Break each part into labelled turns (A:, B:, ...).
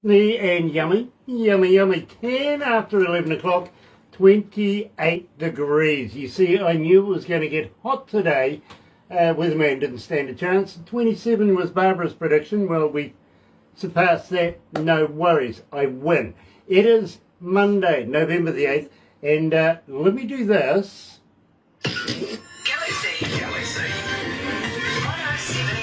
A: And yummy, yummy, yummy. 10 after 11 o'clock, 28 degrees. You see, I knew it was going to get hot today. Weatherman didn't stand a chance. 27 was Barbara's prediction. Well, we surpassed that. No worries. I win. It is Monday, November the 8th. And let me do this.
B: Galaxy 107 FM.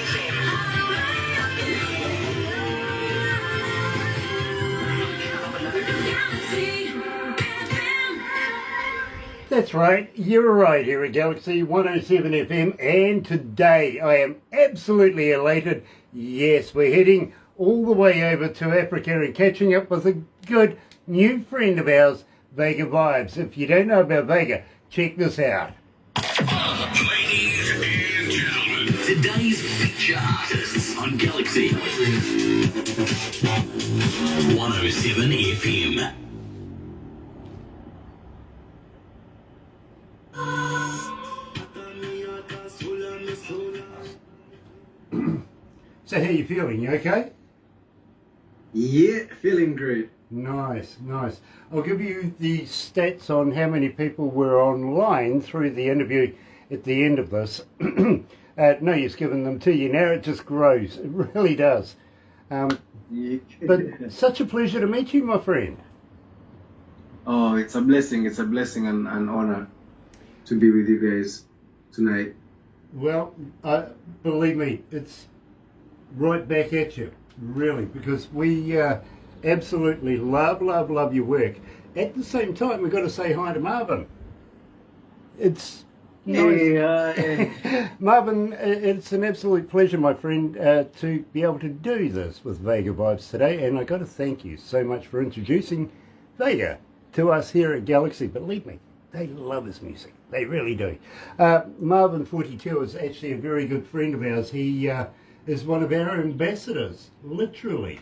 A: That's right, you're right here at Galaxy 107 FM, and today I am absolutely elated. Yes, we're heading all the way over to Africa and catching up with a good new friend of ours, Vaga Vybz. If you don't know about Vaga, check this out.
B: Ladies and gentlemen, today's feature artists on Galaxy 107 FM.
A: So how you feeling? You okay?
C: Yeah, feeling great.
A: Nice, nice. I'll give you the stats on how many people were online through the interview at the end of this. No use giving them to you now, it just grows. It really does.
C: Yeah.
A: But such a pleasure to meet you, my friend.
C: Oh, it's a blessing and an honor to be with you guys tonight.
A: Well, believe me, it's right back at you, really, because we absolutely love your work. At the same time, we've got to say hi to Marvin. It's nice. Marvin, it's an absolute pleasure, my friend, to be able to do this with Vaga Vybz today, and I've got to thank you so much for introducing Vaga to us here at Galaxy. Believe me, they love his music. They really do. Marvin 42 is actually a very good friend of ours. He is one of our ambassadors, literally.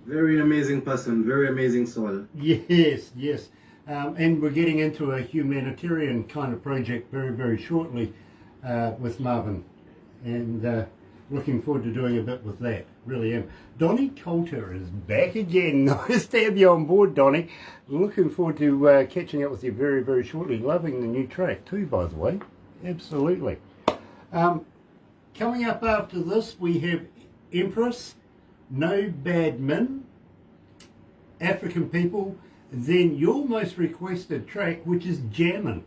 C: Very amazing person, very amazing soul.
A: Yes, yes. And we're getting into a humanitarian kind of project very, very shortly with Marvin. And looking forward to doing a bit with that. Really am. Donnie Coulter is back again. Nice to have you on board, Donnie. Looking forward to catching up with you very, very shortly. Loving the new track too, by the way. Absolutely. Coming up after this, we have Empress, No Bad Men, African People, then your most requested track, which is Jammin'.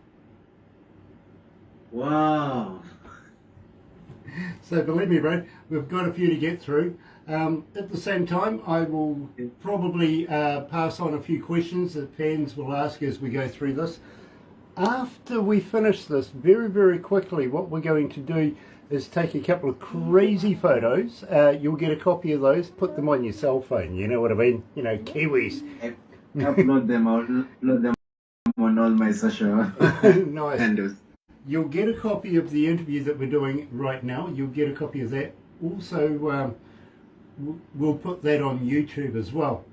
C: Wow.
A: So believe me, bro, we've got a few to get through. At the same time, I will probably pass on a few questions that fans will ask as we go through this. After we finish this, very, very quickly, what we're going to do is take a couple of crazy photos. You'll get a copy of those, put them on your cell phone, you know what I mean? You know, Kiwis.
C: Upload them, I'll upload them on all my social
A: Nice.
C: handles.
A: You'll get a copy of the interview that we're doing right now. You'll get a copy of that. Also, we'll put that on YouTube as well.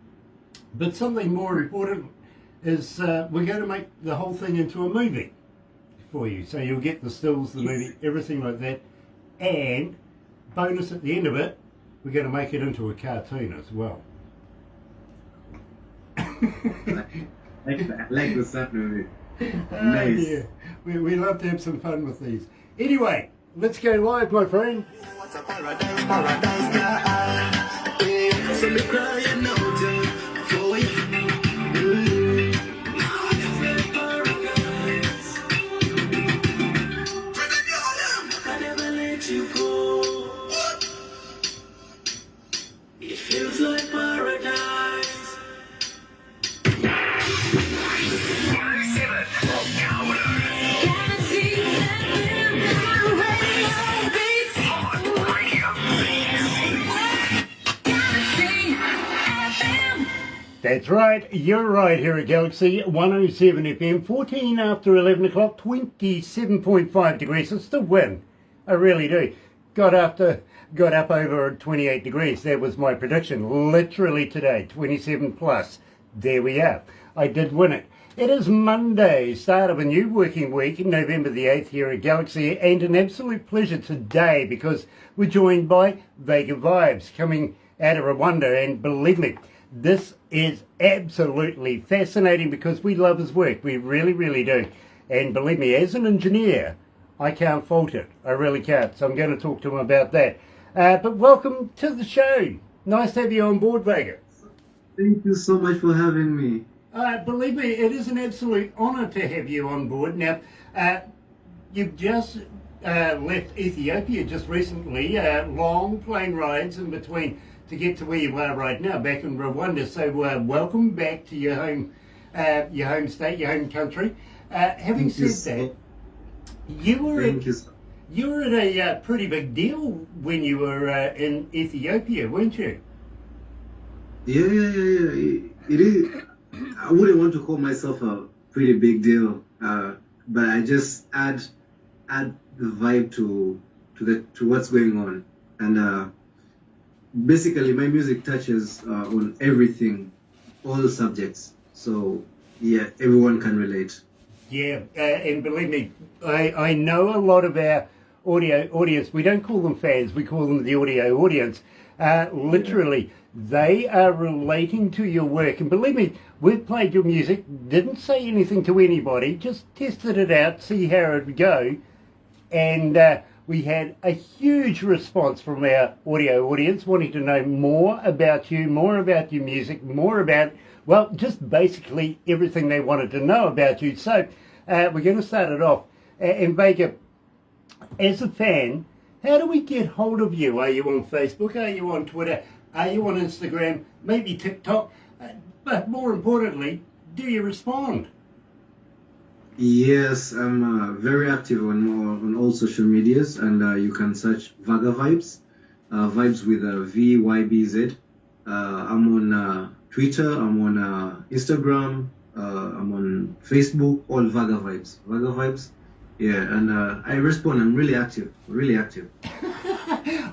A: But something more important is we're going to make the whole thing into a movie for you. So you'll get the stills, the movie, everything like that. And bonus at the end of it, we're going to make it into a cartoon as well.
C: like the sun movie.
A: Nice. Yeah. We love to have some fun with these. Anyway, let's go live, my friend.
D: What's a paradise, paradise, yeah. So me crying out for you. I never let you go. It feels like paradise.
A: That's right, you're right here at Galaxy 107 FM, 14 after 11 o'clock, 27.5 degrees. It's the win, I really do. Got up over 28 degrees, that was my prediction, literally today, 27 plus. There we are, I did win it. It is Monday, start of a new working week, November the 8th here at Galaxy, and an absolute pleasure today because we're joined by Vaga Vybz, coming out of Rwanda, and believe me, this is absolutely fascinating because we love his work. We really, really do. And believe me, as an engineer, I can't fault it. I really can't. So I'm going to talk to him about that. But welcome to the show. Nice to have you on board, Vaga.
C: Thank you so much for having me.
A: Believe me, it is an absolute honour to have you on board. Now, you've just left Ethiopia just recently, long plane rides in between to get to where you are right now, back in Rwanda. So welcome back to your home state, your home country. Having said that, you were at a pretty big deal when you were in Ethiopia, weren't you?
C: Yeah. It is. I wouldn't want to call myself a pretty big deal, but I just add the vibe to what's going on, and basically my music touches on everything, all subjects. So yeah, everyone can relate.
A: Yeah, and believe me, I know a lot of our audio audience. We don't call them fans; we call them the audio audience. Literally, they are relating to your work, and believe me, we've played your music, didn't say anything to anybody, just tested it out, see how it would go, and we had a huge response from our audio audience wanting to know more about you, more about your music, more about, well, just basically everything they wanted to know about you. So we're going to start it off. And Vaga, as a fan, how do we get hold of you? Are you on Facebook? Are you on Twitter? Are you on Instagram? Maybe TikTok? But more importantly, do you respond?
C: Yes, I'm very active on all social medias, and you can search Vaga Vybz, Vibes with a VYBZ. I'm on Twitter, I'm on Instagram, I'm on Facebook, all Vaga Vybz. Vaga Vybz, yeah, and I respond. I'm really active, really active.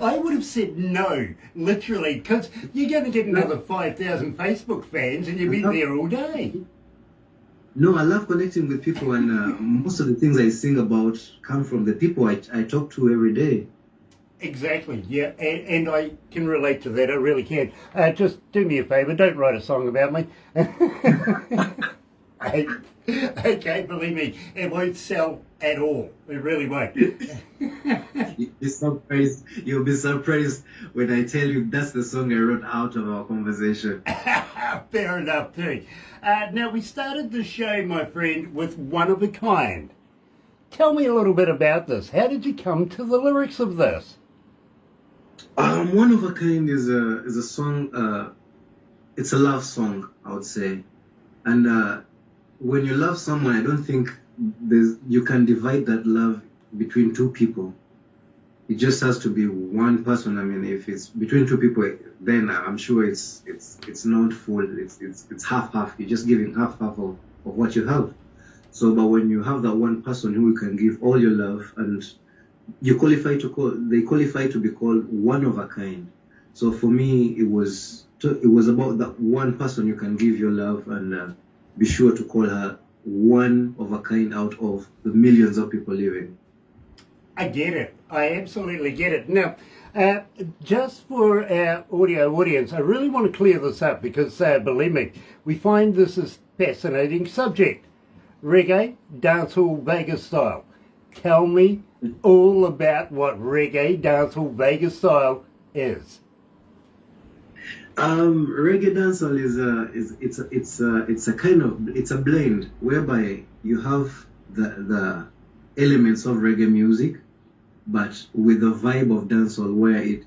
A: I would have said no, literally, because you're going to get another 5,000 Facebook fans and you'll be there all day.
C: No, I love connecting with people, and most of the things I sing about come from the people I talk to every day.
A: Exactly, yeah, and I can relate to that, I really can. Just do me a favour, don't write a song about me. Okay, believe me, it won't sell at all. It really won't.
C: You'll be surprised when I tell you that's the song I wrote out of our conversation.
A: Fair enough too. Now, we started the show, my friend, with One of a Kind. Tell me a little bit about this. How did you come to the lyrics of this?
C: One of a Kind is a song. It's a love song, I would say, and when you love someone, I don't think you can divide that love between two people. It just has to be one person. I mean, if it's between two people, then I'm sure it's not full. It's half. You're just giving half of what you have. So, but when you have that one person who you can give all your love, and they qualify to be called one of a kind. So for me, it was about that one person you can give your love, and be sure to call her one of a kind out of the millions of people living.
A: I get it. I absolutely get it. Now, just for our audio audience, I really want to clear this up because, believe me, we find this is fascinating subject. Reggae, dancehall, Vegas style. Tell me all about what reggae, dancehall, Vegas style is.
C: Reggae dancehall it's a blend whereby you have the elements of reggae music, but with the vibe of dancehall where it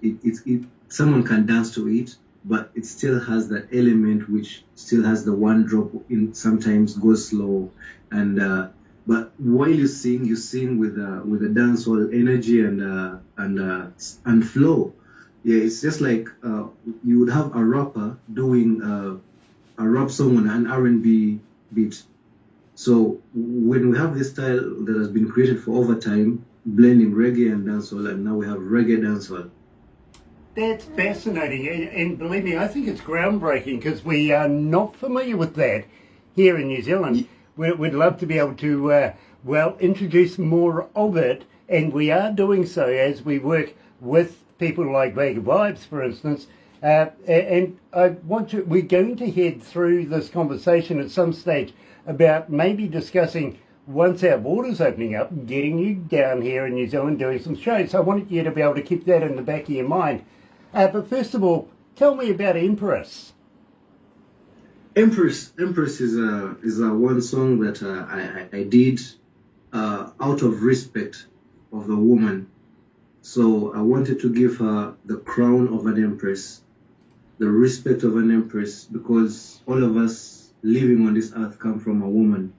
C: someone can dance to it, but it still has that element which still has the one drop in, sometimes goes slow, and but while you sing with the dancehall energy and flow. Yeah, it's just like you would have a rapper doing a rap song on an R&B beat. So when we have this style that has been created for over time, blending reggae and dancehall, and now we have reggae dancehall.
A: That's fascinating, and believe me, I think it's groundbreaking because we are not familiar with that here in New Zealand. We'd love to be able to, introduce more of it, and we are doing so as we work with people like Vaga Vybz, for instance, And I want to, we're going to head through this conversation at some stage about maybe discussing, once our borders opening up, getting you down here in New Zealand doing some shows. So I wanted you to be able to keep that in the back of your mind. But first of all, tell me about Empress.
C: Empress is a one song that I did out of respect of the woman. So I wanted to give her the crown of an empress, the respect of an empress, because all of us living on this earth come from a woman.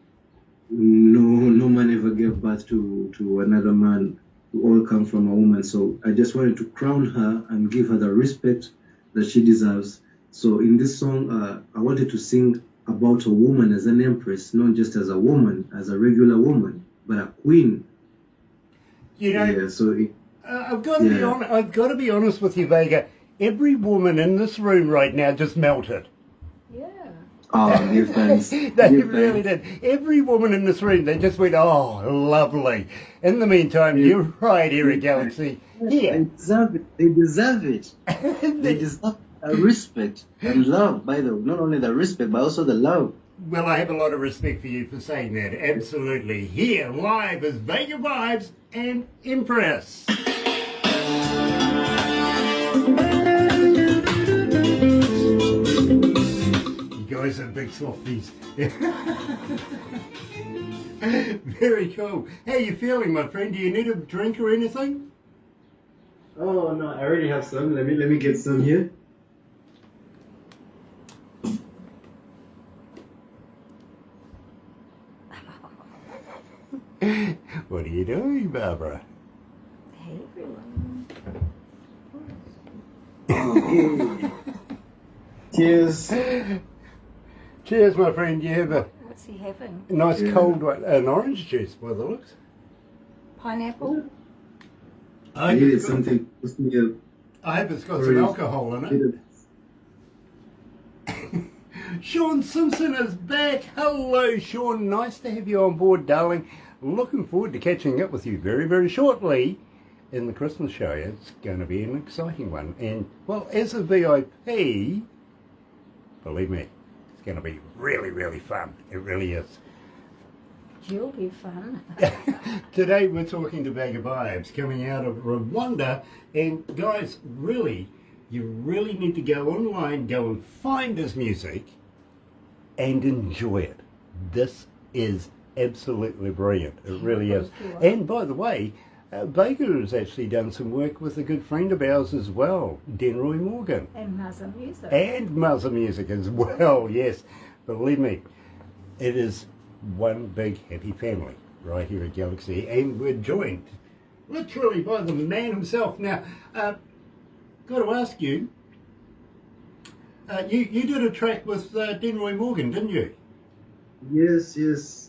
C: No man ever gave birth to another man. We all come from a woman. So I just wanted to crown her and give her the respect that she deserves. So in this song, I wanted to sing about a woman as an empress, not just as a woman, as a regular woman, but a queen.
A: You know,
C: Yeah, so
A: I've got to be honest. I've got to be honest with you, Vaga. Every woman in this room right now just melted.
E: Yeah.
C: oh, give thanks.
A: They
C: Give
A: really
C: thanks.
A: did. Every woman in this room, they just went, "Oh, lovely." In the meantime, you're right here at Galaxy.
C: They
A: Here,
C: deserve it. They deserve it. They deserve respect and love. By the way, not only the respect, but also the love.
A: well, I have a lot of respect for you for saying that. Absolutely. Here, live is Vaga Vybz and Empress. You guys are big softies. Very cool. How you feeling, my friend? Do you need a drink or anything?
C: Oh no, I already have some. Let me get some here.
A: What are you doing, Barbara?
E: Hey, everyone.
C: Okay. Cheers.
A: Cheers, my friend. You have a
E: What's he having?
A: nice cold one, an orange juice by the looks.
E: Pineapple?
C: I needed something.
A: I hope it's got some alcohol in it. Sean Simpson is back. Hello, Sean. Nice to have you on board, darling. Looking forward to catching up with you very, very shortly in the Christmas show. It's going to be an exciting one. And, well, as a VIP, believe me, it's going to be really, really fun. It really is.
E: You'll be fun.
A: Today we're talking to Vaga Vybz coming out of Rwanda. And, guys, really, you really need to go online, go and find his music and enjoy it. This is absolutely brilliant. It really is. And by the way, Vaga has actually done some work with a good friend of ours as well, Denroy Morgan.
E: And Muzza Music.
A: And Muzza Music as well, yes. Believe me, it is one big happy family right here at Galaxy. And we're joined literally by the man himself. Now, got to ask you, you did a track with Denroy Morgan, didn't you?
C: Yes.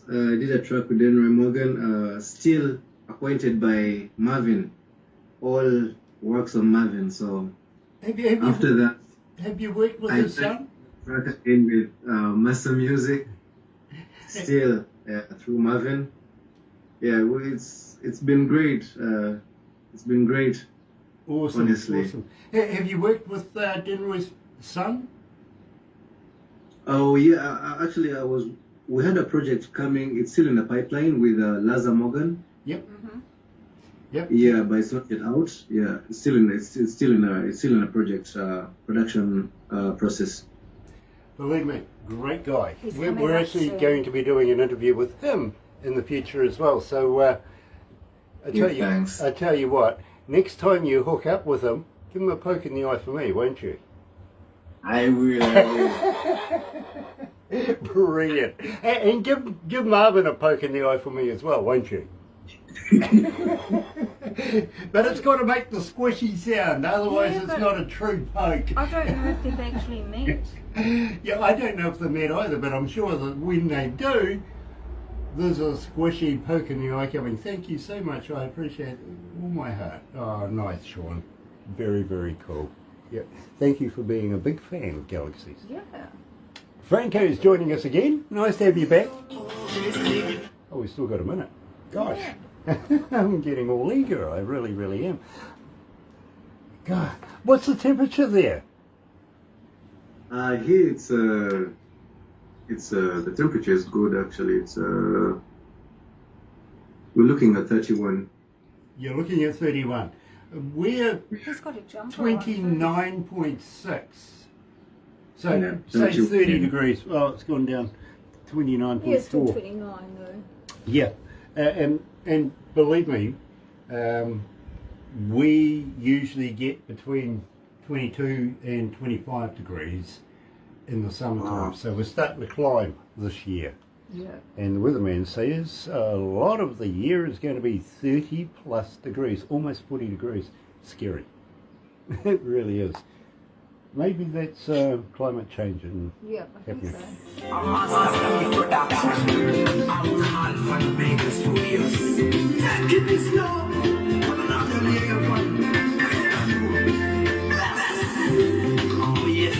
C: I did a track with Denroy Morgan. Still appointed by Marvin. All works of Marvin. So after that,
A: have you worked with
C: I
A: his son?
C: track again with Master Music. Still through Marvin. Yeah, well, it's been great. It's been great.
A: Awesome,
C: honestly.
A: awesome. Have you worked with Denroy's son?
C: Oh yeah, actually we had a project coming. It's still in the pipeline with Laza Morgan.
A: Yep.
E: Mm-hmm.
A: Yep.
C: Yeah, but it's not yet out. Yeah, it's still in a project production process.
A: Believe me, great guy.
E: He's
A: We're
E: coming up
A: actually
E: soon.
A: going to be doing an interview with him in the future as well. So I
C: Thanks.
A: tell you what, next time you hook up with him, give him a poke in the eye for me, won't you?
C: I will.
A: Brilliant. And give Marvin a poke in the eye for me as well, won't you? But it's got to make the squishy sound, otherwise
E: Yeah,
A: it's
E: but-
A: not a true poke.
E: I don't know if they've actually met.
A: Yeah, I don't know if they met either, but I'm sure that when they do, there's a squishy poke in the eye coming. Thank you so much. I appreciate it with all my heart. Oh, nice, Sean. Very, very cool. Yeah. Thank you for being a big fan of Galaxies.
E: Yeah.
A: Franco is joining us again. Nice to have you back. Oh, we've still got a minute. Gosh. I'm getting all eager. I really, really am. God, what's the temperature there?
C: Here it's the temperature is good actually. We're looking at 31.
A: You're looking at 31. We're
E: He's got a jumper on.
A: 29.6. So
C: Yeah,
A: say
C: 30.
A: 30 degrees. Well, it's gone down 29.4.
E: Yeah, still 29 though.
A: Yeah, and believe me, we usually get between 22 and 25 degrees in the summertime.
C: Wow.
A: So we're starting to climb this year.
E: Yeah.
A: And the weatherman says a lot of the year is going to be 30 plus degrees, almost 40 degrees. Scary. It really is. Maybe that's climate change and
E: Yeah, I think
A: happening.
E: so.
B: Oh, yes.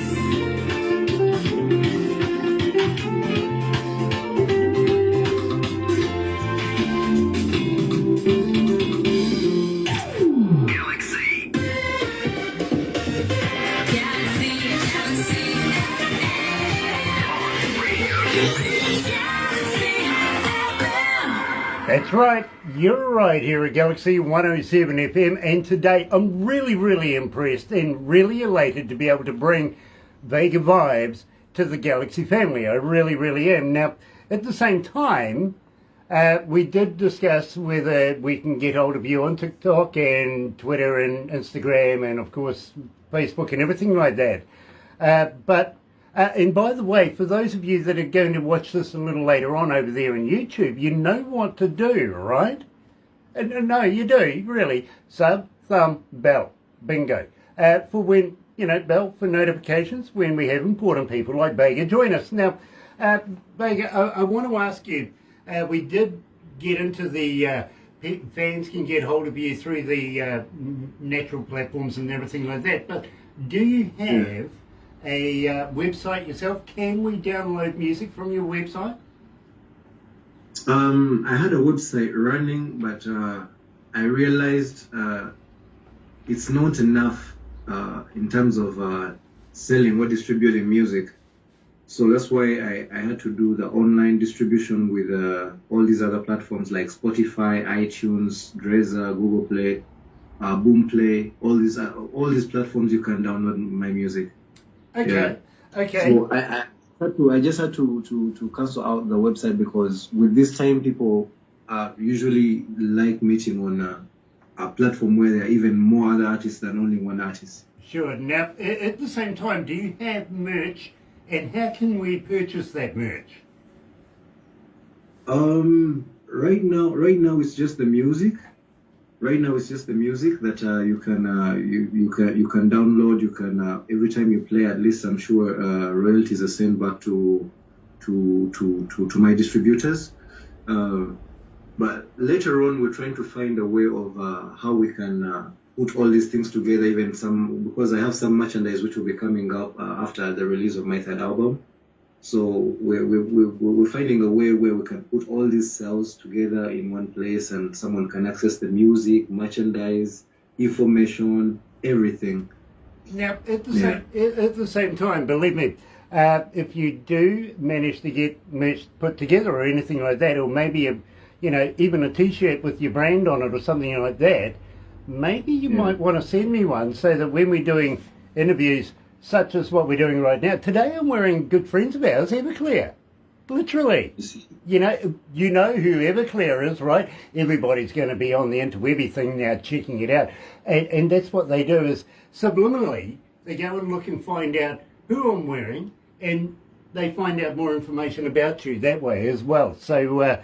B: Galaxy.
A: That's right, you're right here at Galaxy 107 FM, and today I'm really impressed and really elated to be able to bring Vaga Vybz to the Galaxy family. I really am. Now, at the same time, we did discuss whether we can get hold of you on TikTok and Twitter and Instagram and, of course, Facebook and everything like that. And by the way, for those of you that are going to watch this a little later on over there on YouTube, you know what to do, right? No, you do, really. Sub, thumb, bell. Bingo. For when, bell for notifications when we have important people like Vaga join us. Now, Vaga, I want to ask you, we did get into the fans can get hold of you through the natural platforms and everything like that, but do you have a website yourself? Can we download music from your website?
C: I had a website running, but I realized it's not enough in terms of selling or distributing music. So that's why I had to do the online distribution with all these other platforms like Spotify, iTunes, Dresser, Google Play, Boomplay. All these platforms you can download my music.
A: Okay.
C: Yeah.
A: Okay.
C: So I just had to cancel out the website because with this time people usually like meeting on a platform where there are even more other artists than only one artist.
A: Sure. Now, at the same time, do you have merch, and how can we purchase that merch?
C: Right now it's just the music. Right now it's just the music that you can download. You can every time you play, at least I'm sure royalties are sent back to my distributors. But later on, we're trying to find a way of how we can put all these things together. Even because I have some merchandise which will be coming up after the release of my third album. So we're finding a way where we can put all these sales together in one place, and someone can access the music, merchandise, information, everything.
A: Now, at the same time, believe me, if you do manage to get merch put together or anything like that, or maybe even a T-shirt with your brand on it or something like that, maybe you might want to send me one so that when we're doing interviews such as what we're doing right now. Today I'm wearing good friends of ours, Everclear. Literally. You know who Everclear is, right? Everybody's going to be on the interwebby thing now checking it out. And that's what they do is subliminally, they go and look and find out who I'm wearing, and they find out more information about you that way as well. So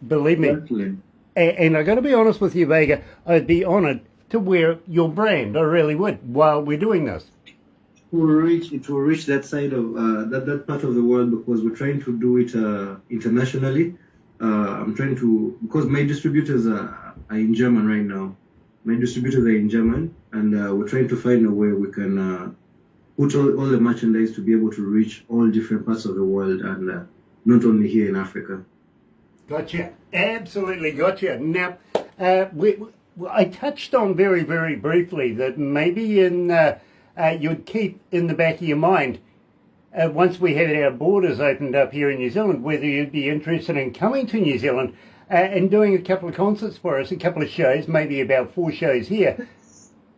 A: believe me.
C: Exactly.
A: And I got to be honest with you, Vaga, I'd be honoured to wear your brand. I really would while we're doing this.
C: It will reach that side of that part of the world because we're trying to do it internationally. I'm trying to, because my distributors are in German right now. My distributors are in German, and we're trying to find a way we can put all the merchandise to be able to reach all different parts of the world, and not only here in Africa.
A: Gotcha. Absolutely gotcha. Now, I touched on very, very briefly that maybe you'd keep in the back of your mind once we had our borders opened up here in New Zealand, whether you'd be interested in coming to New Zealand and doing a couple of concerts for us, a couple of shows, maybe about 4 shows here.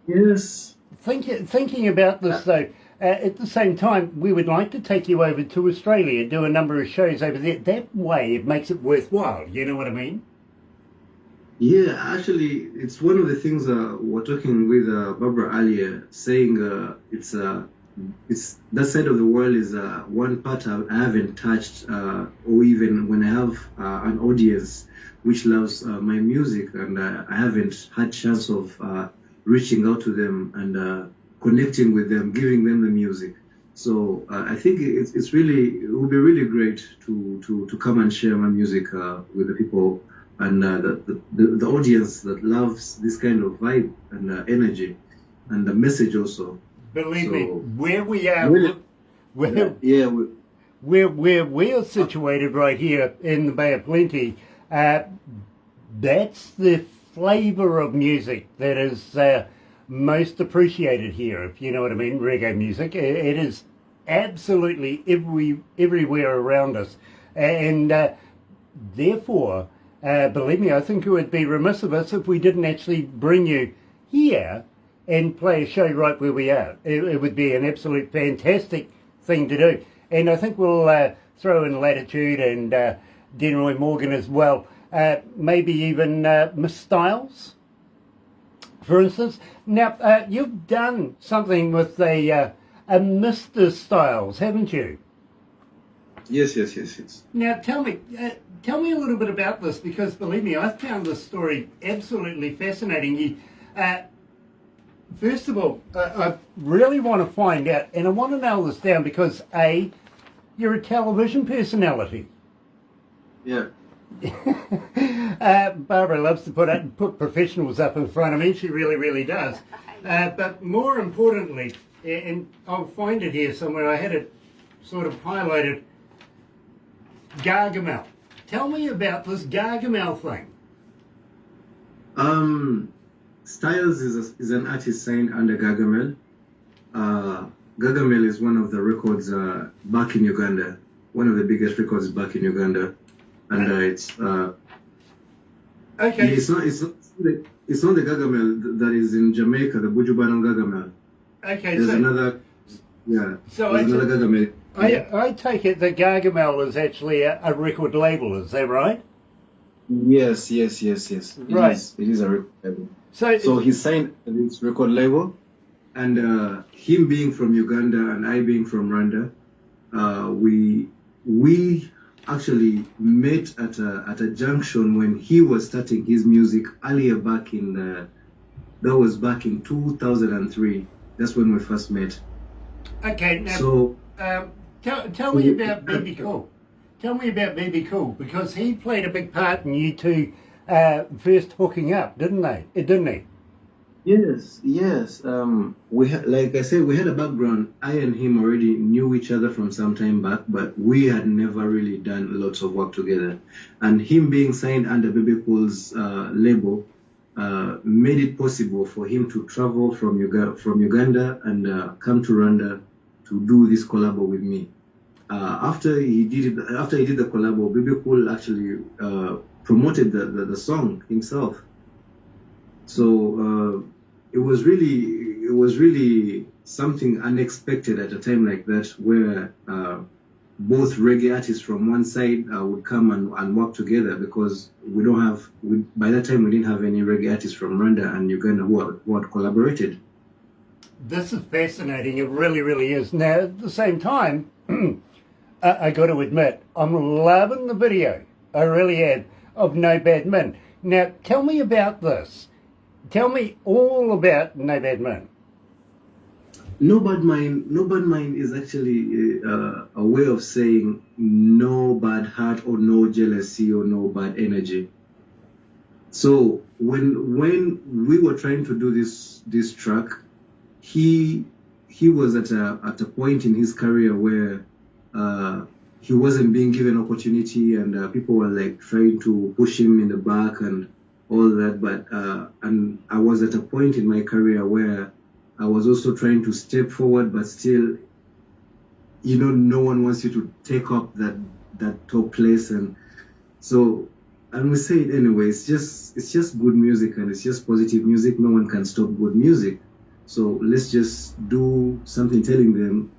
C: Yes.
A: Thinking about this though, at the same time, we would like to take you over to Australia, do a number of shows over there. That way it makes it worthwhile, you know what I mean?
C: Yeah, actually, it's one of the things we're talking with Barbara earlier, saying it's that side of the world is one part I haven't touched, or even when I have an audience which loves my music, and I haven't had chance of reaching out to them and connecting with them, giving them the music. So I think it would be really great to come and share my music with the people and the audience that loves this kind of vibe and energy and the message also.
A: Believe me, where we are,
C: Really?
A: where we're situated right here in the Bay of Plenty, that's the flavour of music that is most appreciated here, if you know what I mean, reggae music. It is absolutely everywhere around us. And therefore, believe me, I think it would be remiss of us if we didn't actually bring you here and play a show right where we are. It would be an absolute fantastic thing to do. And I think we'll throw in Latitude and Denroy Morgan as well. Maybe even Miss Styles, for instance. Now, you've done something with a Mr. Styles, haven't you?
C: Yes.
A: Now, tell me a little bit about this, because believe me, I found this story absolutely fascinating. First of all, I really want to find out, and I want to nail this down because A, you're a television personality.
C: Yeah.
A: Barbara loves to put professionals up in front of me. She really does. But more importantly, and I'll find it here somewhere, I had it sort of highlighted, Gargamel. Tell me about this Gargamel thing.
C: Styles is an artist signed under Gargamel. Gargamel is one of the records back in Uganda, one of the biggest records back in Uganda, and it's
A: okay.
C: It's not the Gargamel that is in Jamaica, the Bujubanong Gargamel.
A: Okay,
C: There's
A: so
C: another, yeah.
A: So
C: there's another Gargamel.
A: I take it that Gargamel is actually a record label, is that right?
C: Yes.
A: Right.
C: It is a record label.
A: So
C: he signed this record label, and him being from Uganda and I being from Rwanda, we actually met at a junction when he was starting his music earlier back in that was back in 2003. That's when we first met.
A: Okay, now
C: So
A: tell me about BB Cool. Tell me about BB Cool, because he played a big part in you two first hooking up, didn't he?
C: yes. We had, like I said, we had a background. I and him already knew each other from some time back, but we had never really done lots of work together. And him being signed under BB Cool's label made it possible for him to travel from Uganda and come to Rwanda to do this collab with me. After he did the collab, BB Cool actually promoted the song himself. So it was really something unexpected at a time like that, where both reggae artists from one side would come and work together, because by that time we didn't have any reggae artists from Rwanda and Uganda who had collaborated.
A: This is fascinating. It really is. Now, at the same time, I got to admit, I'm loving the video. I really am, of No Bad Men. Now, tell me about this. Tell me all about No Bad Men.
C: No Bad Mind is actually a way of saying no bad heart or no jealousy or no bad energy. So when we were trying to do this track, he was at a point in his career where he wasn't being given opportunity, and people were like trying to push him in the back and all that. But and I was at a point in my career where I was also trying to step forward, but still no one wants you to take up that top place, and so, and we say it anyway. It's just good music, and it's just positive music. No one can stop good music. So let's just do something telling them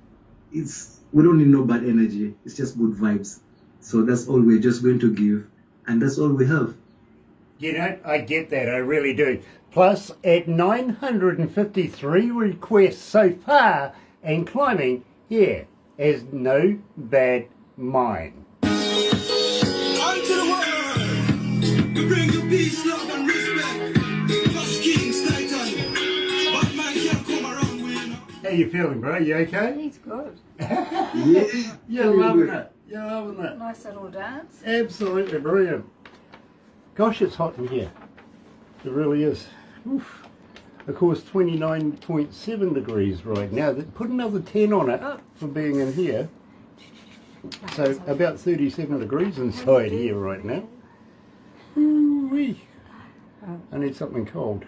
C: we don't need no bad energy. It's just good vibes. So that's all we're just going to give, and that's all we have.
A: I get that, I really do. Plus, at 953 requests so far, and climbing, here is No Bad Mind.
D: On to the world, we bring you peace, love, and respect. First Kings, Titan, but man can't come around with.
A: How you feeling, bro? You okay?
E: He's good.
C: Yeah,
A: You're loving it. You're loving it.
E: Nice little dance.
A: Absolutely brilliant. Gosh, it's hot in here. It really is. Oof. Of course, 29.7 degrees right now. Put another 10 on it for being in here. So about 37 degrees inside here right now. Ooh-wee. I need something cold.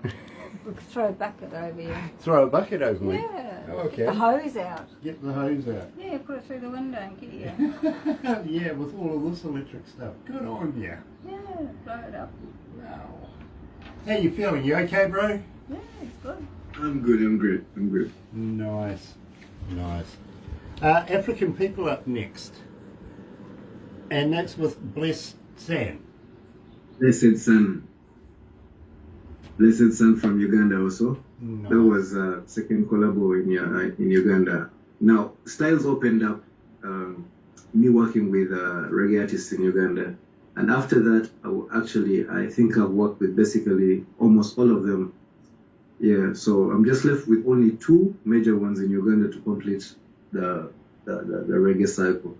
E: We could throw a bucket over you.
A: Throw a bucket over me?
E: Yeah.
A: Okay.
E: Get the hose out.
A: Get the hose out.
E: Yeah, put it through the window and get you.
A: Yeah, with all of this electric stuff. Good on you.
E: Yeah, blow it up.
A: Wow. How you feeling? You okay, bro?
E: Yeah, it's good.
C: I'm good. I'm good.
A: Nice. African People up next. And that's with Blessed Sam.
C: Blessed Sun from Uganda also.
A: Nice.
C: That was second collabo in Uganda. Now, Styles opened up me working with reggae artists in Uganda. And after that, I think I've worked with basically almost all of them. Yeah, so I'm just left with only 2 major ones in Uganda to complete the reggae cycle.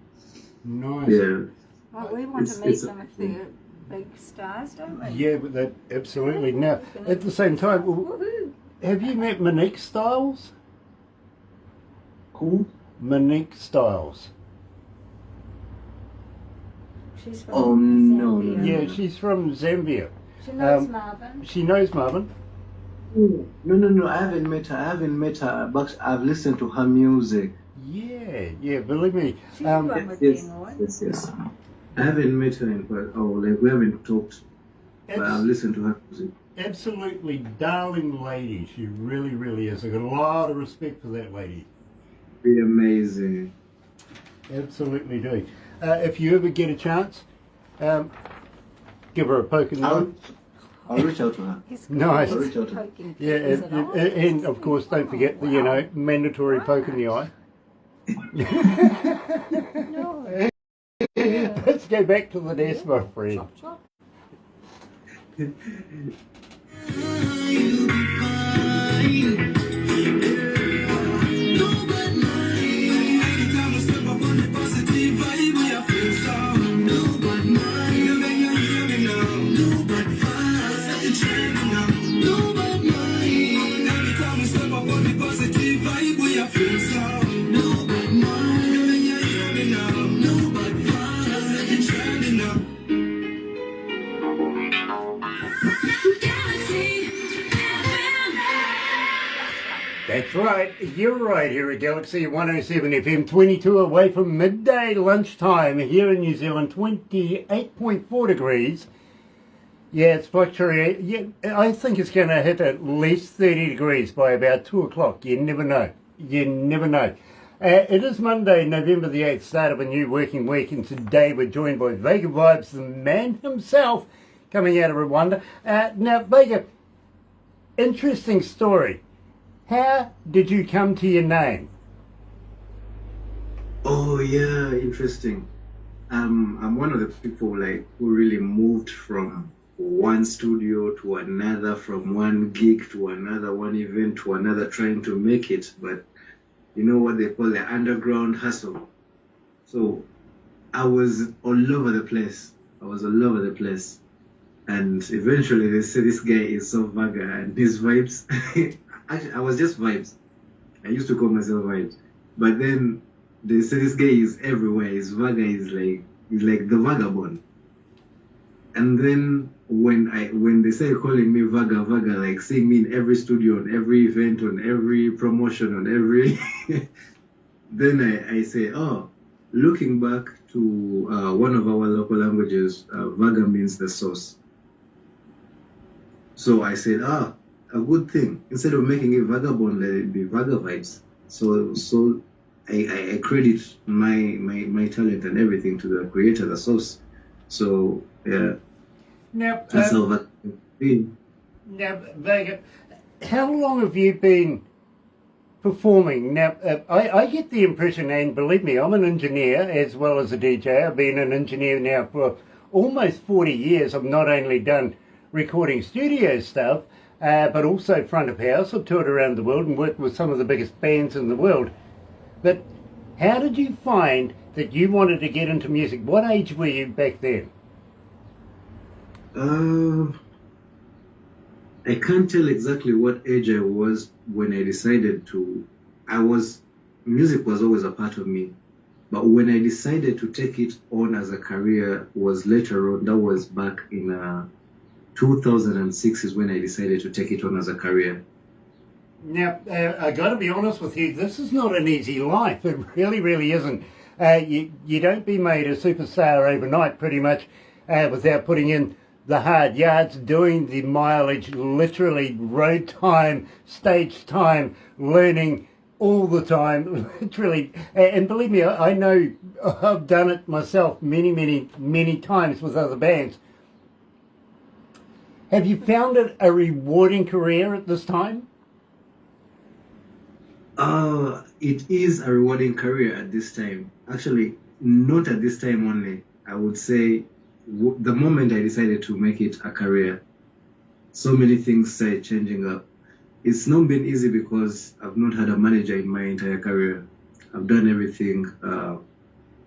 A: Nice.
C: Yeah.
E: Well, we want to meet them if they're big stars, don't we?
A: Yeah, but that absolutely. Now, at the same time,
E: Woohoo!
A: have you met Monique Styles?
C: Cool.
A: Monique Styles.
E: She's from
C: Oh, no,
E: Zambia.
C: no.
A: Yeah, she's from Zambia.
E: She knows
A: Um,
E: Marvin.
A: She knows Marvin.
C: No, I haven't met her, but I've listened to her music.
A: Yeah, believe me.
E: She's one with
C: Yes.
E: Dean
C: Yes. I haven't met her we haven't talked, but I've listened to her music.
A: Absolutely darling lady. She really, really is. I've got a lot of respect for that lady.
C: Be amazing.
A: Absolutely do. If you ever get a chance, give her a poke in the eye.
C: I'll reach out to her.
E: He's
A: Nice.
E: poking
A: Yeah,
E: fingers at us.
A: and of course, don't forget the mandatory poke in the eye.
E: No.
A: Let's go back to the desk, my friend.
E: Chop, chop.
A: That's right, you're right here at Galaxy 107 FM, 22 away from midday lunchtime here in New Zealand, 28.4 degrees. Yeah, it's fluctuating. Yeah, I think it's going to hit at least 30 degrees by about 2 o'clock. You never know. It is Monday, November the 8th, start of a new working week, and today we're joined by Vaga Vybz, the man himself, coming out of Rwanda. Now, Vaga, interesting story. How did you come to your name?
C: Oh yeah, interesting. I'm one of the people who really moved from one studio to another, from one gig to another, one event to another, trying to make it. But you know what they call the underground hustle. So I was all over the place. And eventually they said this guy is so Vaga and his vibes. Actually, I was just Vibes. I used to call myself Vibes. But then they said this guy is everywhere. His Vaga is he's like the vagabond. And then when they started calling me Vaga, like seeing me in every studio, on every event, on every promotion, on every then I say, oh, looking back to one of our local languages, Vaga means the source. So I said, a good thing. Instead of making it vagabond, let it be Vaga Vybz. So I credit my talent and everything to the creator, the source. So yeah,
A: Now,
C: that's how that been.
A: now, Vaga, how long have you been performing? Now, I get the impression, and believe me, I'm an engineer as well as a DJ. I've been an engineer now for almost 40 years. I've not only done recording studio stuff, but also front of house. I've toured around the world and worked with some of the biggest bands in the world. But how did you find that you wanted to get into music? What age were you back then?
C: I can't tell exactly what age I was when I decided to. Music was always a part of me, but when I decided to take it on as a career was later on. That was back in 2006 is when I decided to take it on as a career.
A: Now, I got to be honest with you, this is not an easy life. It really, really isn't. You don't be made a superstar overnight, pretty much, without putting in the hard yards, doing the mileage, literally road time, stage time, learning all the time, literally. And believe me, I know I've done it myself many, many, many times with other bands. Have you found it a rewarding career at this time?
C: It is a rewarding career at this time. Actually, not at this time only. I would say the moment I decided to make it a career, so many things started changing up. It's not been easy because I've not had a manager in my entire career. I've done everything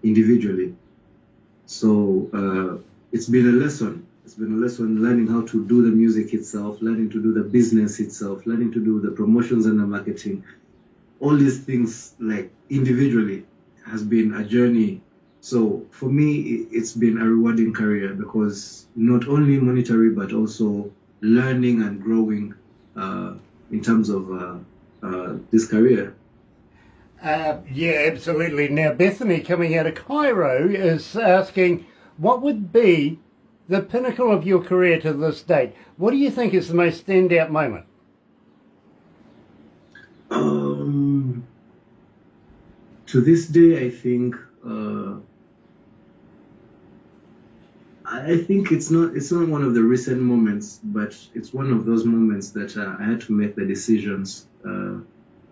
C: individually. So it's been a lesson. It's been a lesson learning how to do the music itself, learning to do the business itself, learning to do the promotions and the marketing. All these things, like individually, has been a journey. So for me, it's been a rewarding career because not only monetary, but also learning and growing in terms of this career.
A: Yeah, absolutely. Now, Bethany, coming out of Cairo, is asking, what would be the pinnacle of your career to this date? What do you think is the most standout moment?
C: To this day, I think it's not one of the recent moments, but it's one of those moments that I had to make the decisions.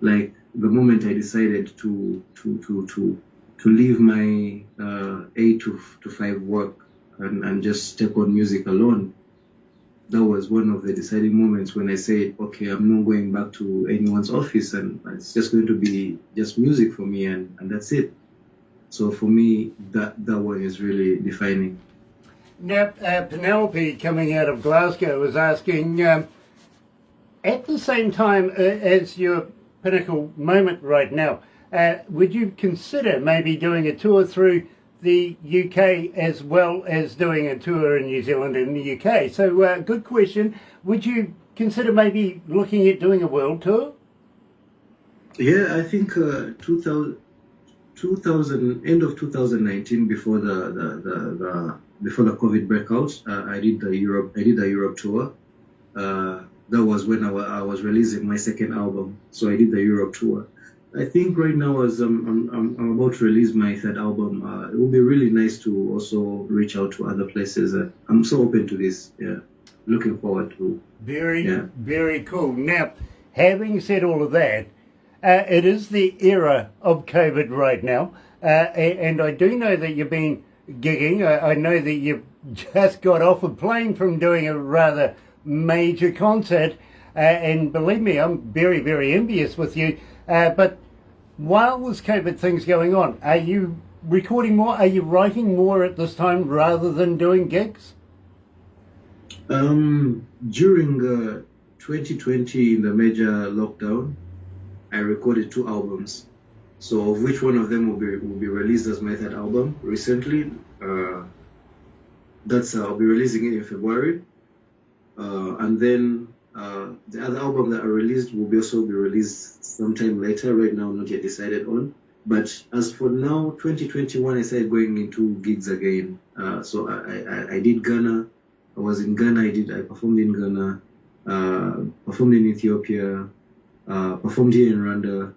C: Like the moment I decided to leave my 8 to 5 work and just take on music alone. That was one of the deciding moments when I said, okay, I'm not going back to anyone's office and it's just going to be just music for me and that's it. So for me, that one is really defining.
A: Now, Penelope, coming out of Glasgow, is asking, at the same time as your pinnacle moment right now, would you consider maybe doing a tour through the UK as well as doing a tour in New Zealand and the UK? So, good question. Would you consider maybe looking at doing a world tour?
C: Yeah, I think 2000 end of 2019, before the COVID breakout, I did the Europe tour. That was when I was releasing my second album, so I did the Europe tour. I think right now, as I'm about to release my third album, it will be really nice to also reach out to other places. I'm so open to this. Yeah, looking forward to.
A: Very cool. Now, having said all of that, it is the era of COVID right now, and I do know that you've been gigging. I know that you've just got off a plane from doing a rather major concert, and believe me, I'm very, very envious with you. But while this COVID thing's going on, are you recording more? Are you writing more at this time rather than doing gigs?
C: During 2020, in the major lockdown, I recorded 2 albums. So of which one of them will be released as my third album recently. I'll be releasing it in February. And then the other album that I released will also be released sometime later. Right now, not yet decided on. But as for now, 2021, I started going into gigs again. So I did Ghana. I was in Ghana. I performed in Ghana. Performed in Ethiopia. Performed here in Rwanda.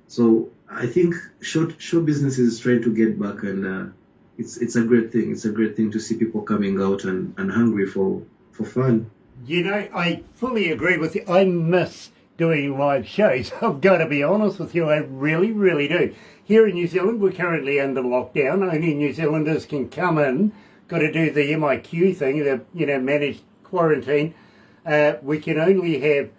C: So I think show business is trying to get back, and it's a great thing. It's a great thing to see people coming out and hungry for fun.
A: You know, I fully agree with you. I miss doing live shows. I've got to be honest with you. I really, really do. Here in New Zealand, we're currently under lockdown. Only New Zealanders can come in. Got to do the MIQ thing, the managed quarantine. We can only have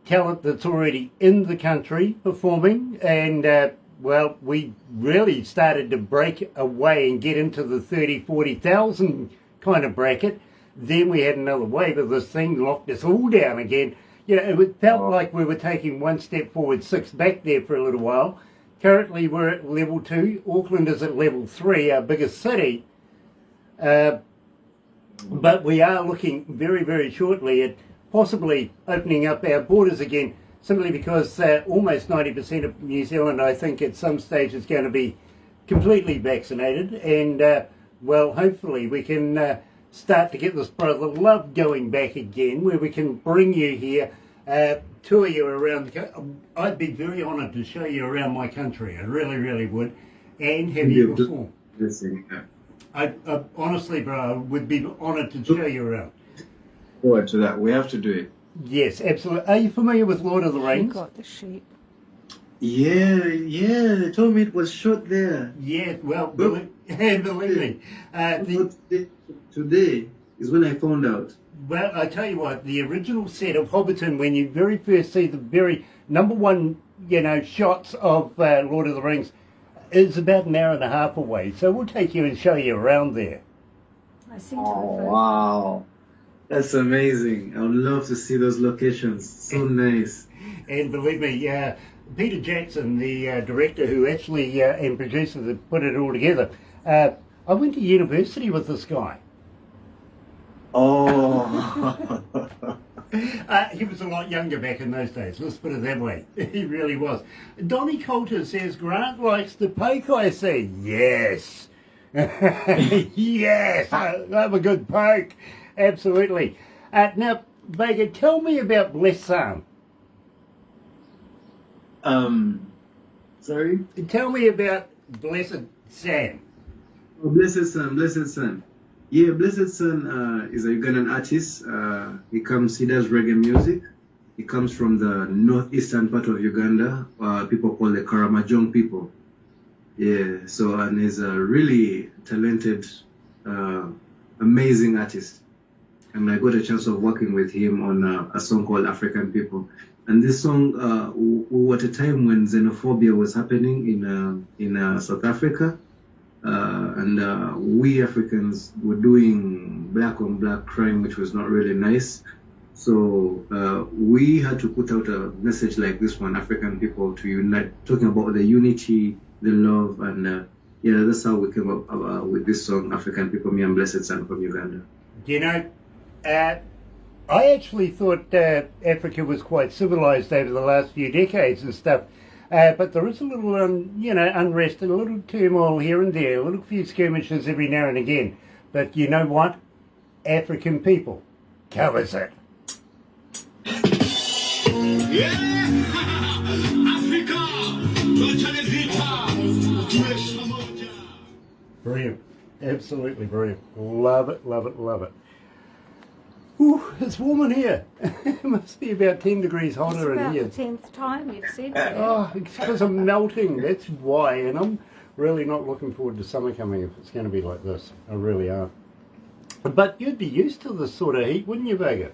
A: talent that's already in the country performing, and well, we really started to break away and get into the 30, 40,000 kind of bracket. Then we had another wave of this thing, locked us all down again. You know, it felt like we were taking one step forward, six back there for a little while. Currently we're at level 2. Auckland is at level 3, our biggest city. But we are looking very, very shortly at possibly opening up our borders again, simply because almost 90% of New Zealand, I think, at some stage is going to be completely vaccinated. And, well, hopefully we can start to get this brother love going back again, where we can bring you here, tour you around. I'd be very honoured to show you around my country. I really, really would. And have you perform. I honestly, bro, I would be honoured to show you around.
F: Forward to that. We have to do it.
A: Yes, absolutely. Are you familiar with Lord of the Rings?
E: Got the sheep.
C: Yeah, they told me it was shot there.
A: Yeah, well, believe me.
C: Today is when I found out.
A: Well, I tell you what, the original set of Hobbiton, when you very first see the very number one, shots of Lord of the Rings, is about an hour and a half away. So we'll take you and show you around there.
E: I seem to
F: Oh,
E: have
F: wow.
C: That's amazing. I would love to see those locations. So nice.
A: And believe me, Peter Jackson, the director who actually and producer that put it all together, I went to university with this guy.
F: Oh.
A: He was a lot younger back in those days, let's put it that way. He really was. Donnie Coulter says, Grant likes the poke, I see. Yes. Yes, I love a good poke. Absolutely. Now, Vaga, tell me about Blessed Sam.
C: Sorry?
A: Tell me about Blessed Sam.
C: Oh, Blessed Son. Yeah, Blessed Son is a Ugandan artist. He does reggae music. He comes from the northeastern part of Uganda. People call the Karamajong people. Yeah, and he's a really talented, amazing artist. And I got a chance of working with him on a song called African People. And this song, we were at a time when xenophobia was happening in South Africa. And we Africans were doing black on black crime, which was not really nice. So we had to put out a message like this one, African People, to unite, talking about the unity, the love, and that's how we came up with this song, African People, Me and Blessed Son from Uganda.
A: I actually thought Africa was quite civilized over the last few decades and stuff. But there is a little, unrest and a little turmoil here and there, a little few skirmishes every now and again. But you know what? African People covers it.
D: Yeah! Africa!
A: Brilliant. Absolutely brilliant. Love it, love it, love it. Ooh, it's warm in here. It must be about 10 degrees hotter in here.
E: It's about the 10th time you've said that.
A: Oh, it's because I'm melting. That's why. And I'm really not looking forward to summer coming if it's going to be like this. I really are. But you'd be used to this sort of heat, wouldn't you, Vaga?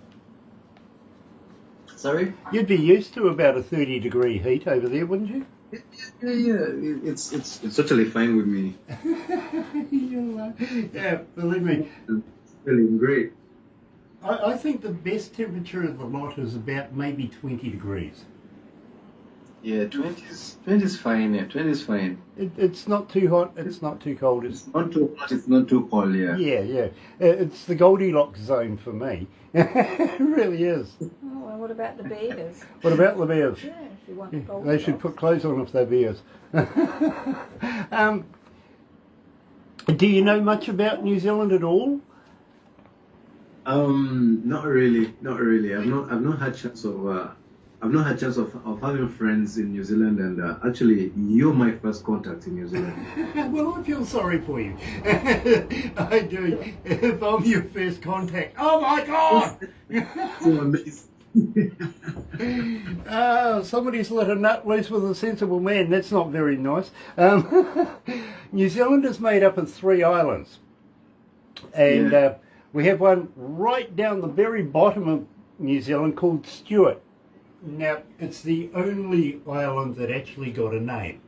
F: Sorry?
A: You'd be used to about a 30-degree heat over there, wouldn't you?
C: Yeah. It's totally fine with me.
A: Yeah, believe me.
C: It's feeling great.
A: I think the best temperature of the lot is about maybe 20 degrees.
F: Yeah, 20 is fine. Yeah, 20 is fine.
A: It's not too hot, it's not too cold.
F: It's not too hot, it's not too cold, yeah.
A: Yeah. It's the Goldilocks zone for me. It really is.
E: Oh, Well, what about the bears?
A: What about the bears?
E: Yeah, if you want gold
A: They should
E: dogs.
A: put clothes on if they're bears. Do you know much about New Zealand at all?
C: Not really, not really. I've not had chance of having friends in New Zealand, and actually, you're my first contact in New Zealand.
A: Well, I feel sorry for you. I do. If I'm your first contact, oh my God!
C: So amazing.
A: Somebody's let a nut loose with a sensible man. That's not very nice. New Zealand is made up of 3 islands, and we have one right down the very bottom of New Zealand called Stewart. Now, it's the only island that actually got a name.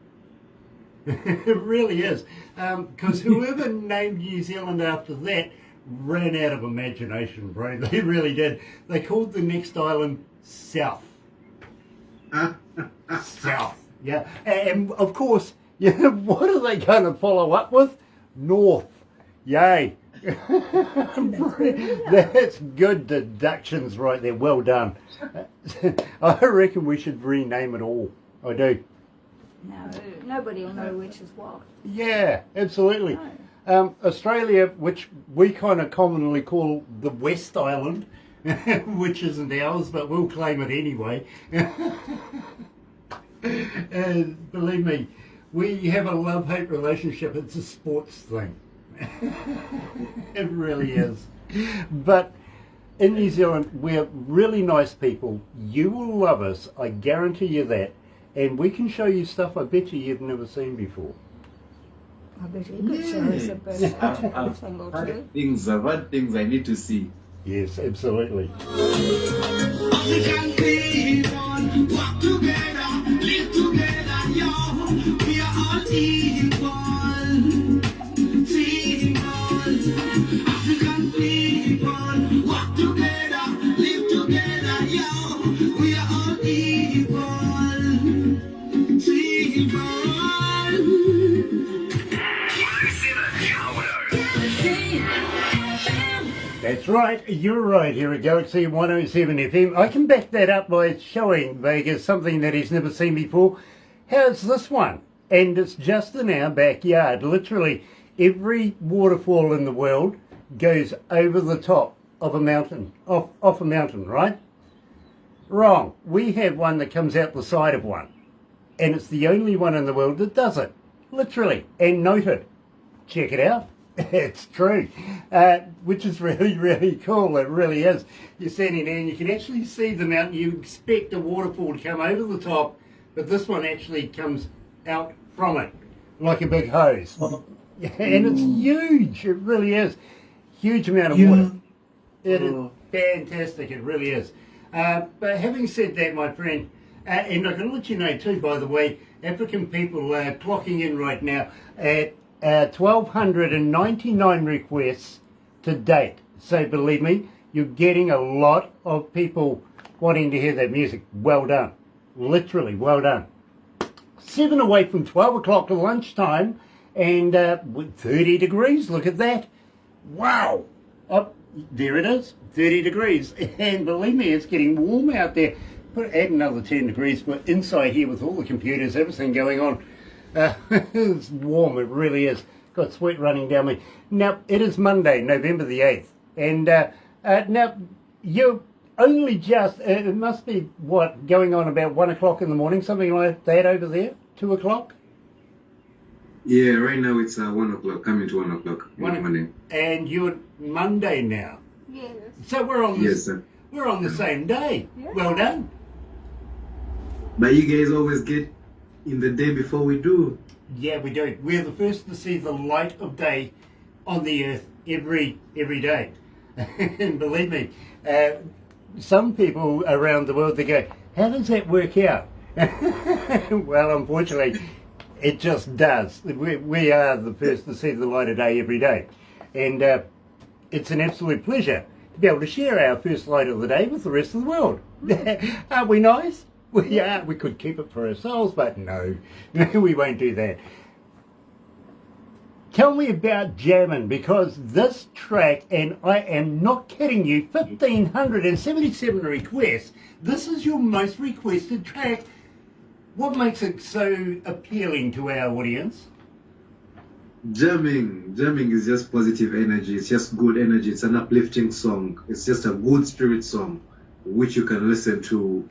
A: It really is. Because whoever named New Zealand after that ran out of imagination, bro. They really did. They called the next island South. South. Yeah. And of course, yeah, what are they going to follow up with? North. Yay. That's good deductions right there. Well done. I reckon we should rename it all. I do.
E: No, nobody will know which is what.
A: Yeah, absolutely.
E: No.
A: Australia, which we kind of commonly call the West Island, which isn't ours, but we'll claim it anyway. And believe me, we have a love-hate relationship. It's a sports thing. It really is. But in New Zealand, we're really nice people. You will love us, I guarantee you that. And we can show you stuff I bet you've never seen before.
E: I bet you could show us a bit
F: I've
E: thing or
F: had
E: two.
F: I've had things I need to see.
A: Yes, absolutely.
D: African people, walk together, live together, yo. We are all equal, African people, walk together, live together, yo. We are all equal,
A: That's right, you're right here at Galaxy 107 FM. I can back that up by showing Vegas something that he's never seen before. How's this one? And it's just in our backyard. Literally, every waterfall in the world goes over the top of a mountain, off a mountain, right? Wrong. We have one that comes out the side of one. And it's the only one in the world that does it. Literally. And noted. Check it out. It's true, which is really, really cool. It really is. You're standing there and you can actually see the mountain. You expect a waterfall to come over the top, but this one actually comes out from it like a big hose. And it's huge. It really is. Huge amount of water. It is fantastic. It really is. But having said that, my friend, and I can let you know too, by the way, African people are clocking in right now at 1,299 requests to date. So believe me, you're getting a lot of people wanting to hear that music. Well done. Literally, well done. 7 away from 12 o'clock to lunchtime, and with 30 degrees. Look at that. Wow. Oh, there it is, 30 degrees. And believe me, it's getting warm out there. Add another 10 degrees, but inside here with all the computers, everything going on, it's warm, it really is. Got sweat running down me. Now, it is Monday, November the 8th. And now, you're only just, it must be, what, going on about 1 o'clock in the morning, something like that over there? 2 o'clock?
C: Yeah, right now it's 1 o'clock, coming to 1 o'clock in the morning.
A: And you're Monday now.
E: Yes.
A: So we're on
C: Yes, sir.
A: we're on the same day.
E: Yeah.
A: Well done.
C: But you guys always get in the day before we do.
A: Yeah, we do. We're the first to see the light of day on the earth every day. And believe me, some people around the world, they go, how does that work out? Well, unfortunately, it just does. We are the first to see the light of day every day. And it's an absolute pleasure to be able to share our first light of the day with the rest of the world. Aren't we nice? We are. We could keep it for ourselves, but no, we won't do that. Tell me about Jammin', because this track, and I am not kidding you, 1,577 requests. This is your most requested track. What makes it so appealing to our audience?
C: Jamming is just positive energy. It's just good energy. It's an uplifting song. It's just a good spirit song, which you can listen to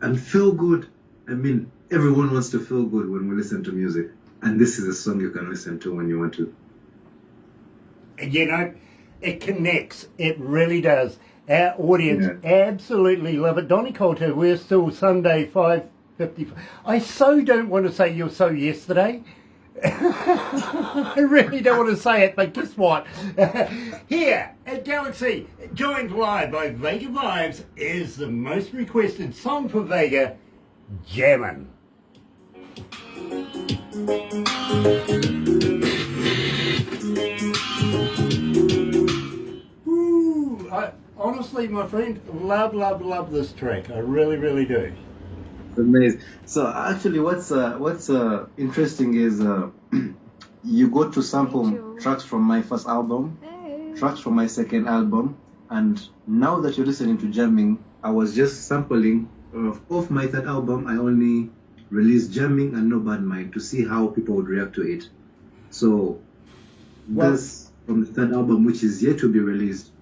C: and feel good. I mean, everyone wants to feel good when we listen to music, and this is a song you can listen to when you want to.
A: You know, it connects. It really does. Our audience absolutely love it. Donny Coulter, we're still Sunday 5:55. I so don't want to say you're so yesterday. I really don't want to say it, but guess what? Here at Galaxy, joined live by Vaga Vybz, is the most requested song for Vaga, Jammin'. Ooh, honestly, my friend, love this track. I really, really do.
C: Amazing. So actually, what's interesting is you got to sample tracks from my first album, tracks from my second album, and now that you're listening to Jamming, I was just sampling off my third album. I only released Jamming and No Bad Mind to see how people would react to it. So this from the third album, which is yet to be released.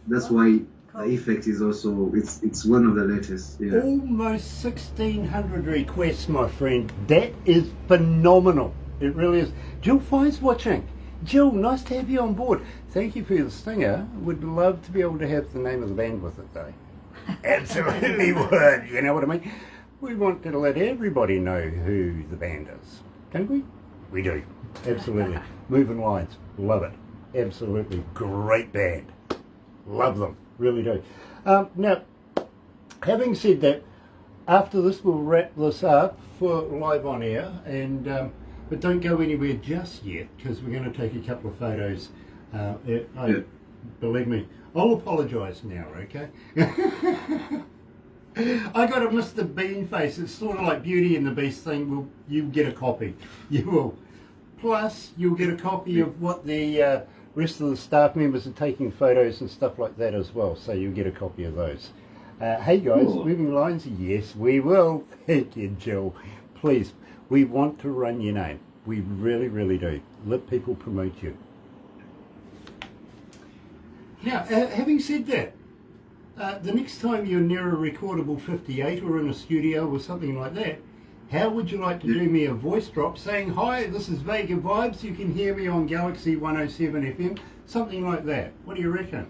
C: That's why the effect is also it's one of the latest. Yeah.
A: Almost 1,600 requests, my friend. That is phenomenal. It really is. Jill Fine's watching. Jill, nice to have you on board. Thank you for the stinger. Would love to be able to have the name of the band with it, though. Absolutely would. You know what I mean? We want to let everybody know who the band is, don't we? We do. Absolutely. Moving Lines. Love it. Absolutely great band. Love them. Really do. Now, having said that, after this we'll wrap this up for live on air, and but don't go anywhere just yet, because we're going to take a couple of photos. Believe me, I'll apologise now, okay? I got a Mr. Bean face. It's sort of like Beauty and the Beast thing. Well, you get a copy. You will. Plus, you'll get a copy of what the rest of the staff members are taking photos and stuff like that as well, so you'll get a copy of those. Hey guys, Moving Lines, yes we will. Thank you, Jill. Please, we want to run your name. We really, really do. Let people promote you. Now, having said that, the next time you're near a recordable 58 or in a studio or something like that, how would you like to do me a voice drop saying, hi, this is Vaga Vybz, you can hear me on Galaxy 107 FM, something like that. What do you reckon?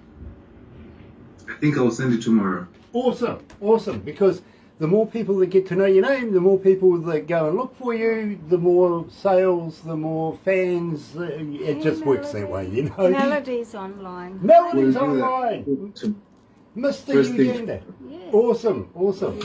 C: I think I'll send it tomorrow.
A: Awesome, awesome, because the more people that get to know your name, the more people that go and look for you, the more sales, the more fans, it just works that way, you know.
E: Melody's online.
A: Melody's online. Mr. Uganda.
E: Yeah.
A: Awesome, awesome.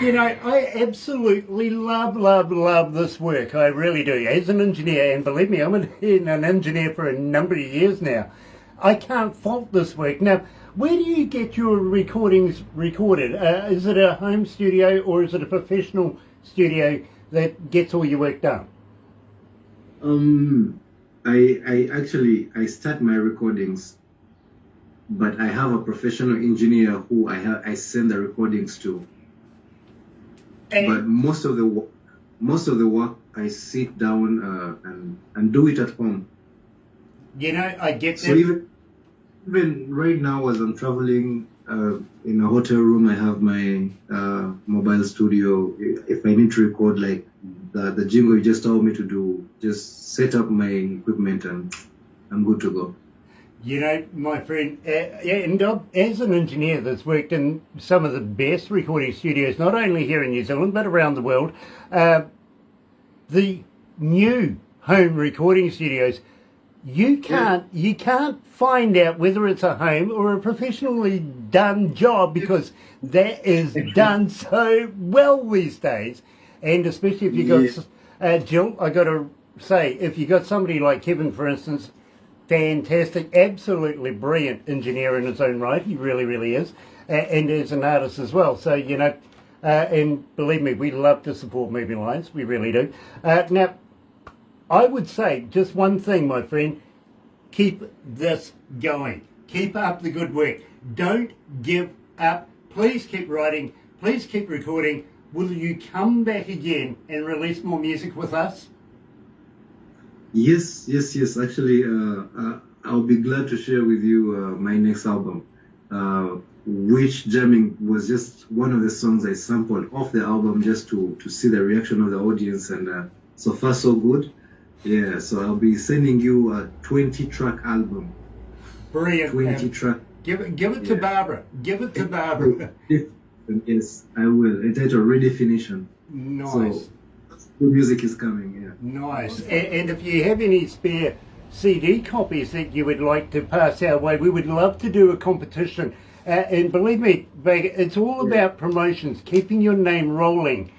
A: You know, I absolutely love this work. I really do. As an engineer, and believe me, I'm an engineer for a number of years now. I can't fault this work. Now, where do you get your recordings recorded? Is it a home studio or is it a professional studio that gets all your work done?
C: I start my recordings, but I have a professional engineer who I send the recordings to. But most of the work I sit down and do it at home.
A: You know, I get that.
C: So even right now, as I'm traveling in a hotel room, I have my mobile studio. If I need to record like the jingle you just told me to do, just set up my equipment and I'm good to go.
A: You know, my friend, and as an engineer that's worked in some of the best recording studios, not only here in New Zealand, but around the world, the new home recording studios, you can't find out whether it's a home or a professionally done job, because that is done so well these days. And especially if you got, Jill, I got to say, if you got somebody like Kevin, for instance, fantastic, absolutely brilliant engineer in his own right, he really, really is, and as an artist as well. So, you know, and believe me, we love to support Movie Lions, we really do. Now, I would say just one thing, my friend, keep this going. Keep up the good work. Don't give up. Please keep writing. Please keep recording. Will you come back again and release more music with us?
C: Yes. Actually, I'll be glad to share with you my next album, which jamming was just one of the songs I sampled off the album just to see the reaction of the audience, and so far so good. Yeah, so I'll be sending you a 20-track album.
A: Brilliant.
C: 20-track.
A: Give it to Barbara. Give it to Barbara.
C: Yes, I will. It's already finishing.
A: Nice.
C: So, good music is coming, yeah.
A: Nice. And if you have any spare CD copies that you would like to pass our way, we would love to do a competition. And believe me, Vaga, it's all about promotions, keeping your name rolling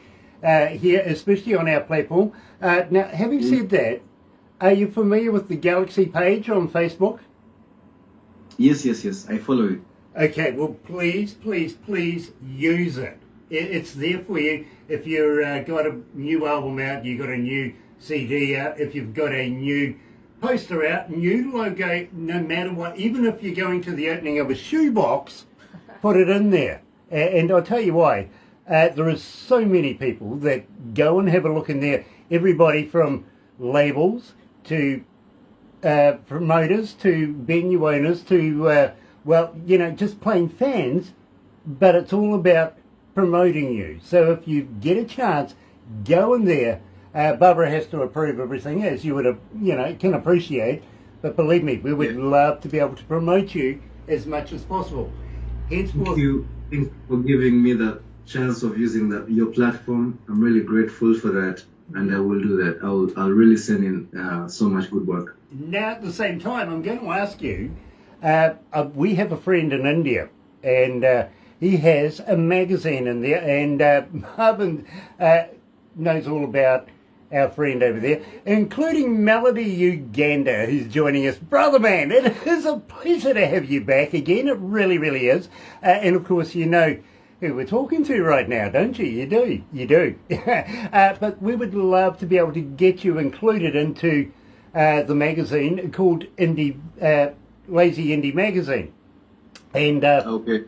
A: here, especially on our platform. Now, having said that, are you familiar with the Galaxy page on Facebook?
C: Yes, I follow it.
A: Okay, well, please use it. It's there for you. If you've got a new album out, you've got a new CD out, if you've got a new poster out, new logo, no matter what, even if you're going to the opening of a shoebox, put it in there. And I'll tell you why. There are so many people that go and have a look in there. Everybody from labels to promoters to venue owners to, well, you know, just plain fans. But it's all about promoting you. So if you get a chance, go in there. Barbara has to approve everything, as you would have, you know, can appreciate. But believe me, we would love to be able to promote you as much as possible. Henceforth,
C: Thank you for giving me the chance of using your platform. I'm really grateful for that, and I will do that. I'll really send in so much good work.
A: now at the same time, I'm going to ask you, we have a friend in India, and he has a magazine in there, and Marvin knows all about our friend over there, including Melody Uganda, who's joining us. Brother man, it is a pleasure to have you back again. It really, really is. And of course, you know who we're talking to right now, don't you? You do. But we would love to be able to get you included into the magazine called Lazy Indie Magazine. And
C: Okay.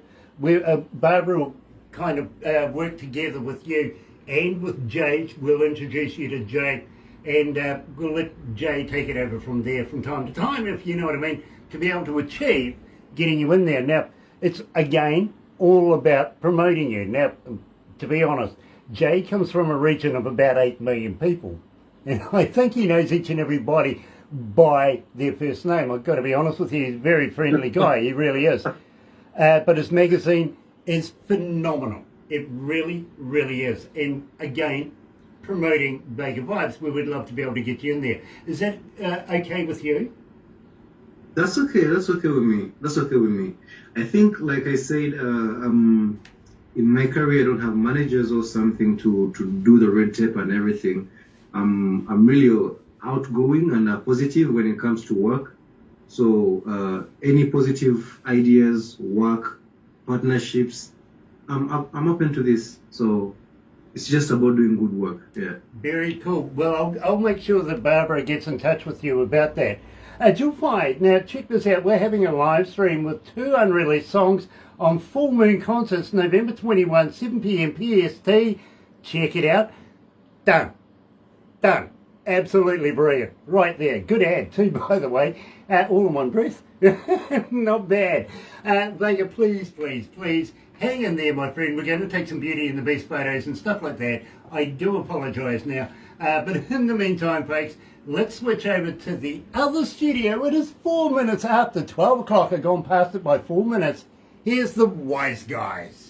A: Barbara will kind of work together with you and with Jay. We'll introduce you to Jay, and we'll let Jay take it over from there from time to time, if you know what I mean, to be able to achieve getting you in there. Now, it's, again, all about promoting you. Now, to be honest, Jay comes from a region of about 8 million people, and I think he knows each and everybody by their first name. I've got to be honest with you, he's a very friendly guy, he really is. But his magazine is phenomenal. It really, really is. And again, promoting Vaga Vybz, we would love to be able to get you in there. Is that okay with you?
C: That's okay. That's okay with me. I think, like I said, in my career, I don't have managers or something to do the red tape and everything. I'm really outgoing and positive when it comes to work. So any positive ideas, work, partnerships, I'm open to this. So it's just about doing good work. Yeah.
A: Very cool. Well, I'll make sure that Barbara gets in touch with you about that. You'll find, now check this out, we're having a live stream with 2 unreleased songs on Full Moon Concerts, November 21, 7 p.m. PST. Check it out. Done. Absolutely brilliant. Right there. Good ad too, by the way. All in one breath. Not bad. Vaga, please hang in there, my friend. We're going to take some Beauty and the Beast photos and stuff like that. I do apologise now. But in the meantime, folks, let's switch over to the other studio. It is 4 minutes after 12 o'clock. I've gone past it by 4 minutes. Here's the Wise Guys.